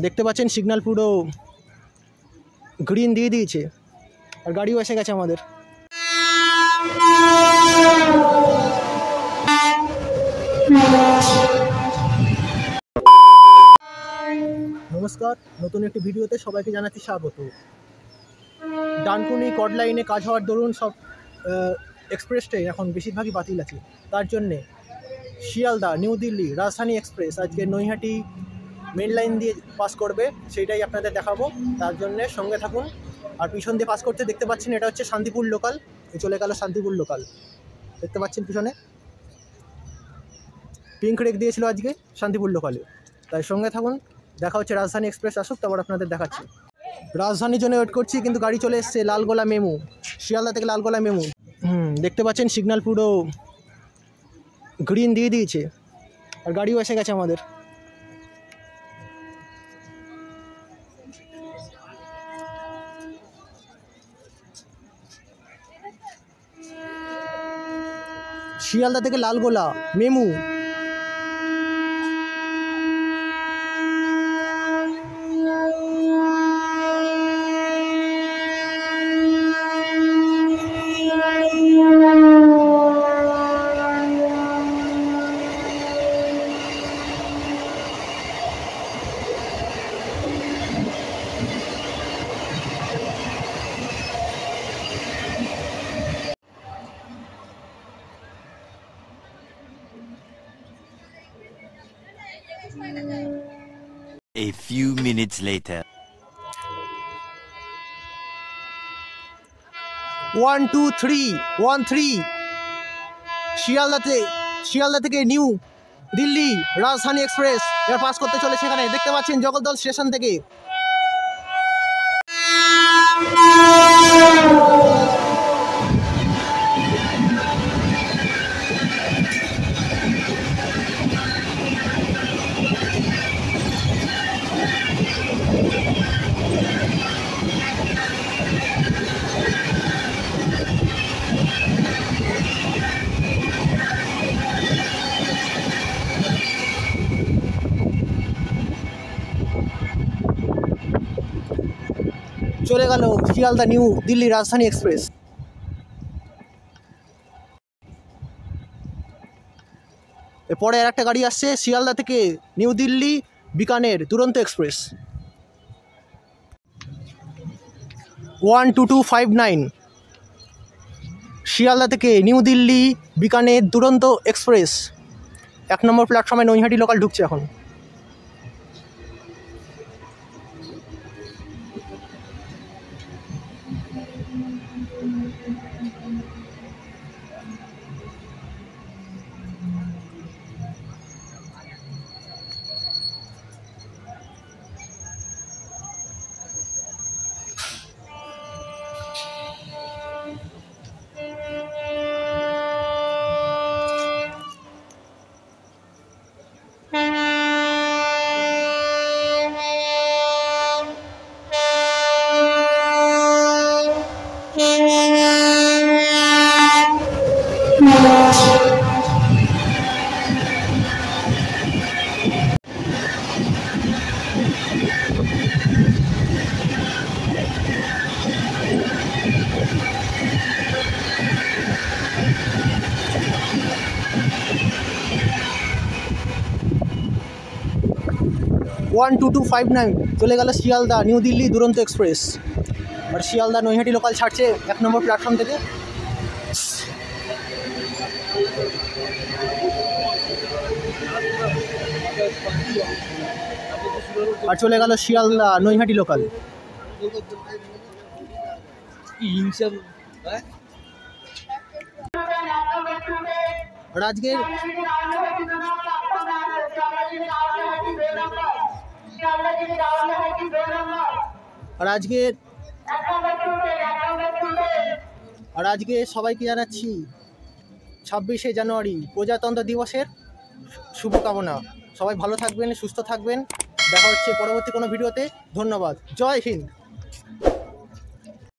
দেখতে পাচ্ছেন সিগন্যাল পুরো গ্রিন দিয়ে দিয়েছে আর গাড়িও এসে গেছে আমাদের। নমস্কার, নতুন একটি ভিডিওতে সবাইকে জানাচ্ছি স্বাগত। ডানকুনি কড লাইনে কাজ হওয়ার দরুন সব এক্সপ্রেস ট্রেন এখন বেশিরভাগই বাতিল আছে। তার জন্যে শিয়ালদা নিউ দিল্লি রাজধানী এক্সপ্রেস আজকে নৈহাটি মেন লাইন দিয়ে পাস করবে, সেইটাই আপনাদের দেখাবো। তার জন্যে সঙ্গে থাকুন। আর পিছন দিয়ে পাস করতে দেখতে পাচ্ছেন এটা হচ্ছে শান্তিপুর লোকাল। চলে গেল শান্তিপুর লোকাল, দেখতে পাচ্ছেন পিছনে পিঙ্ক রেক দিয়েছিল আজকে শান্তিপুর লোকালে। তাই সঙ্গে থাকুন, দেখা হচ্ছে রাজধানী এক্সপ্রেস আসুক, তারপর আপনাদের দেখাচ্ছি। রাজধানীর জন্য ওয়েট করছি, কিন্তু গাড়ি চলে এসছে লালগোলা মেমু, শিয়ালদা থেকে লালগোলা মেমু। দেখতে পাচ্ছেন সিগন্যাল পুরো গ্রিন দিয়ে দিয়েছে আর গাড়িও এসে গেছে আমাদের। শিয়ালদা থেকে Lalgola MEMU. A few minutes later. 1 2 3 1 3 Sealdah থেকে নিউ দিল্লি রাজধানী এক্সপ্রেস এবার পাস করতে চলেছে। এখানে দেখতে পাচ্ছেন জগদ্দল স্টেশন থেকে। চলে গেল শিয়ালদা নিউ দিল্লি রাজধানী এক্সপ্রেস। এরপরে আর একটা গাড়ি আসছে শিয়ালদা থেকে নিউ দিল্লি বিকানের দুরন্ত এক্সপ্রেস 12259। শিয়ালদা থেকে নিউ দিল্লি বিকানের দুরন্ত এক্সপ্রেস 1 নম্বর প্ল্যাটফর্মে নৈহাটি লোকাল ঢুকছে এখন। ওয়ান 2259 চলে গেল শিয়ালদা নিউ দিল্লি দুরন্ত এক্সপ্রেস। আর শিয়ালদা নৈহাটি লোকাল ছাড়ছে 1 নম্বর প্ল্যাটফর্ম থেকে। আর চলে গেল শিয়ালদা নৈহাটি লোকাল। আর আজকের সবাইকে জানাচ্ছি 26শে জানুয়ারি প্রজাতন্ত্র দিবসের শুভকামনা। সবাই ভালো থাকবেন, সুস্থ থাকবেন। দেখা হচ্ছে পরবর্তী কোনো ভিডিওতে। ধন্যবাদ। জয় হিন্দ।